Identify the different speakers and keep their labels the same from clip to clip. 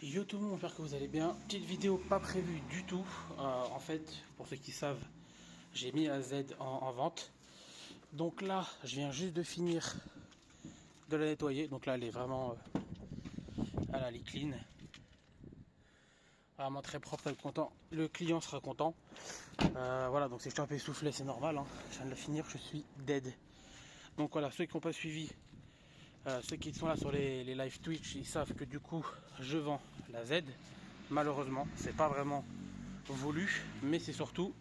Speaker 1: Yo tout le monde, j'espère que vous allez bien. Petite vidéo pas prévue du tout. En fait, pour ceux qui savent, j'ai mis la Z en vente. Donc là, je viens juste de finir de la nettoyer. Donc là, elle est vraiment, elle est clean. Vraiment très propre, content. Le client sera content. Voilà, donc si je suis un peu essoufflé, c'est normal. Hein. Je viens de la finir, je suis dead. Donc voilà, ceux qui n'ont pas suivi, ceux qui sont là sur les live Twitch, ils savent que du coup, je vends la Z. Malheureusement, c'est pas vraiment voulu, mais c'est surtout,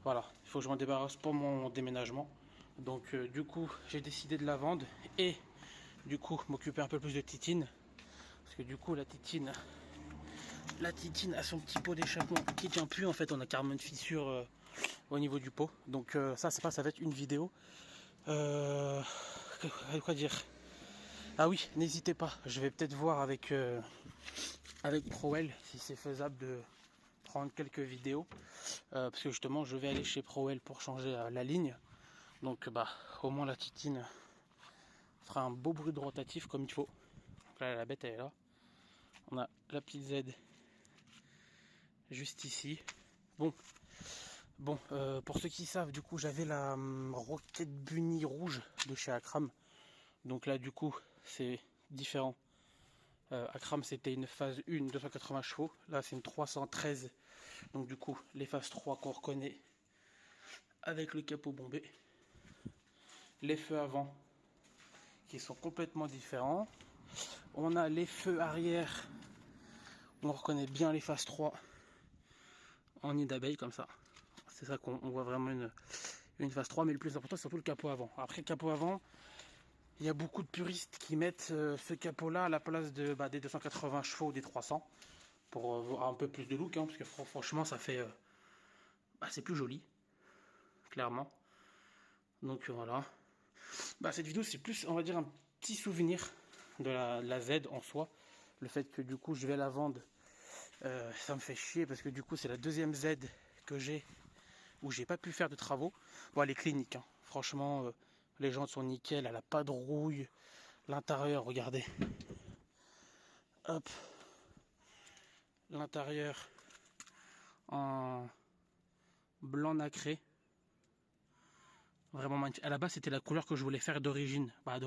Speaker 1: voilà, il faut que je m'en débarrasse pour mon déménagement. Donc du coup, j'ai décidé de la vendre et du coup m'occuper un peu plus de Titine, parce que du coup la Titine a son petit pot d'échappement qui tient plus. En fait, on a carrément une fissure au niveau du pot. Donc ça, c'est pas, ça va être une vidéo. Quoi dire? Ah oui, n'hésitez pas. Je vais peut-être voir avec Prowell si c'est faisable de prendre quelques vidéos, parce que justement je vais aller chez Prowell pour changer la ligne. Donc bah au moins la Titine fera un beau bruit de rotatif comme il faut. Donc là la bête elle est là. On a la petite Z juste ici. Bon, pour ceux qui savent, du coup j'avais la Rocket Bunny rouge de chez Akram. Donc là du coup c'est différent. Akram c'était une phase 1 280 chevaux. Là c'est une 313. Donc du coup les phases 3 qu'on reconnaît avec le capot bombé. Les feux avant qui sont complètement différents. On a les feux arrière. On reconnaît bien les phases 3 en nid d'abeille comme ça. C'est ça qu'on voit vraiment une phase 3, mais le plus important c'est surtout le capot avant. Après le capot avant, il y a beaucoup de puristes qui mettent ce capot là à la place des 280 chevaux ou des 300 pour avoir un peu plus de look, hein, parce que franchement ça fait c'est plus joli, clairement. Donc voilà. Cette vidéo c'est plus, on va dire, un petit souvenir de la Z en soi. Le fait que du coup je vais la vendre, ça me fait chier parce que du coup c'est la deuxième Z que j'ai où j'ai pas pu faire de travaux. Bon, elle est clinique, hein. Franchement, les jantes sont nickel, elle a pas de rouille. L'intérieur, regardez. Hop. L'intérieur en blanc nacré. Vraiment magnifique. À la base, c'était la couleur que je voulais faire d'origine. La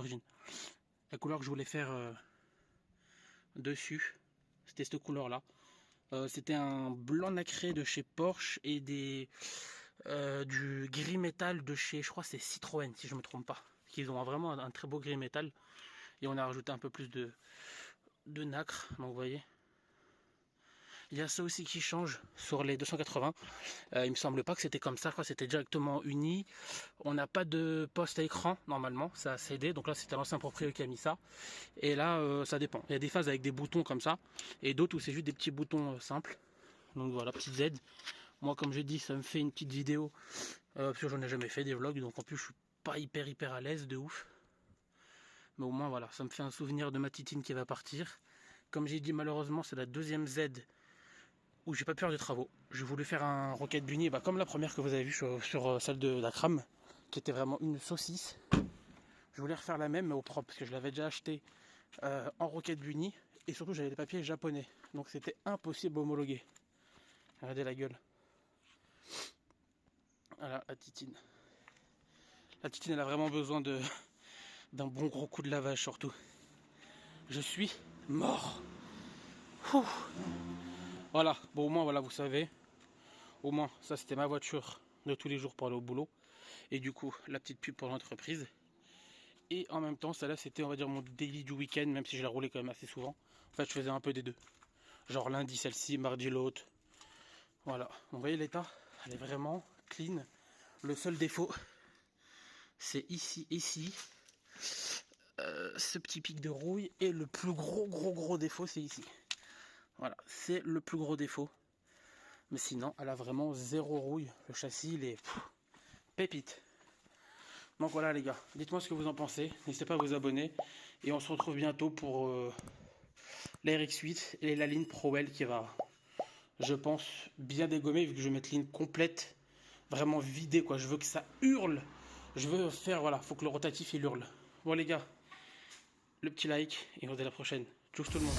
Speaker 1: couleur que je voulais faire dessus. C'était cette couleur-là. C'était un blanc nacré de chez Porsche et du gris métal de chez, je crois c'est Citroën si je me trompe pas. Ils ont vraiment un très beau gris métal. Et on a rajouté un peu plus de nacre. Donc vous voyez. Il y a ça aussi qui change sur les 280. Il me semble pas que c'était comme ça. Je crois que c'était directement uni. On n'a pas de poste à écran normalement. Ça a cédé. Donc là c'était l'ancien propriétaire qui a mis ça. Et là ça dépend. Il y a des phases avec des boutons comme ça. Et d'autres où c'est juste des petits boutons simples. Donc voilà, petite Z. Moi comme j'ai dit, ça me fait une petite vidéo. Parce que j'en ai jamais fait des vlogs. Donc en plus je suis pas hyper à l'aise de ouf. Mais au moins voilà, ça me fait un souvenir de ma Titine qui va partir. Comme j'ai dit, malheureusement c'est la deuxième Z où j'ai pas pu faire de travaux. Je voulais faire un Rocket Bunny, comme la première que vous avez vue sur celle d'Akram, qui était vraiment une saucisse. Je voulais refaire la même mais au propre, parce que je l'avais déjà acheté en Rocket Bunny, et surtout j'avais des papiers japonais, donc c'était impossible à homologuer. Regardez la gueule. Voilà la Titine. La Titine elle a vraiment besoin d'un bon gros coup de lavage surtout. Je suis mort. Ouh. Voilà, bon au moins voilà vous savez. Au moins ça c'était ma voiture de tous les jours pour aller au boulot. Et du coup la petite pub pour l'entreprise. Et en même temps celle-là c'était on va dire mon daily du week-end, même si je la roulais quand même assez souvent. En fait je faisais un peu des deux. Genre lundi celle-ci, mardi l'autre. Voilà, donc, vous voyez l'état, elle est vraiment clean. Le seul défaut c'est ici. Ce petit pic de rouille, et le plus gros défaut c'est ici. Voilà, c'est le plus gros défaut. Mais sinon, elle a vraiment zéro rouille. Le châssis, il est pépite. Donc voilà les gars, dites-moi ce que vous en pensez. N'hésitez pas à vous abonner. Et on se retrouve bientôt pour la RX8 et la ligne Prowell qui va, je pense, bien dégommer. Vu que je vais mettre ligne complète, vraiment vidée quoi. Je veux que ça hurle. Je veux faire, voilà, faut que le rotatif il hurle. Bon les gars, le petit like et on se dit à la prochaine. Tchuss tout le monde.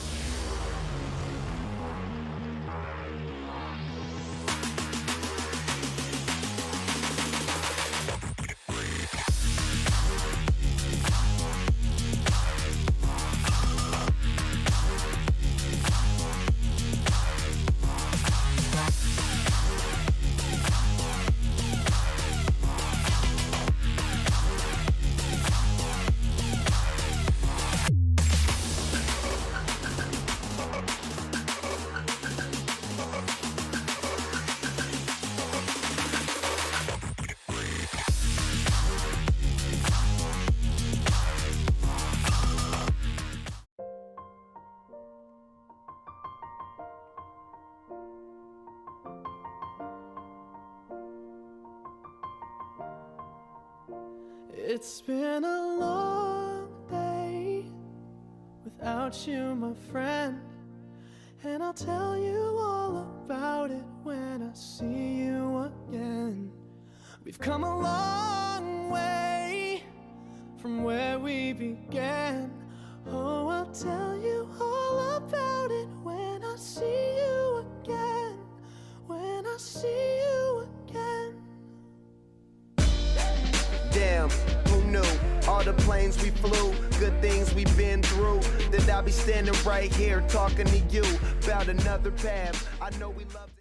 Speaker 2: It's been a long day without you, my friend, and I'll tell you all about it when I see you again. We've come a long way from where we began. Oh, I'll tell you all about it when I see you again. When I see you again.
Speaker 3: Damn, who knew? All the planes we flew, good things we've been through, that I'll be standing right here talking to you about another path. I know we love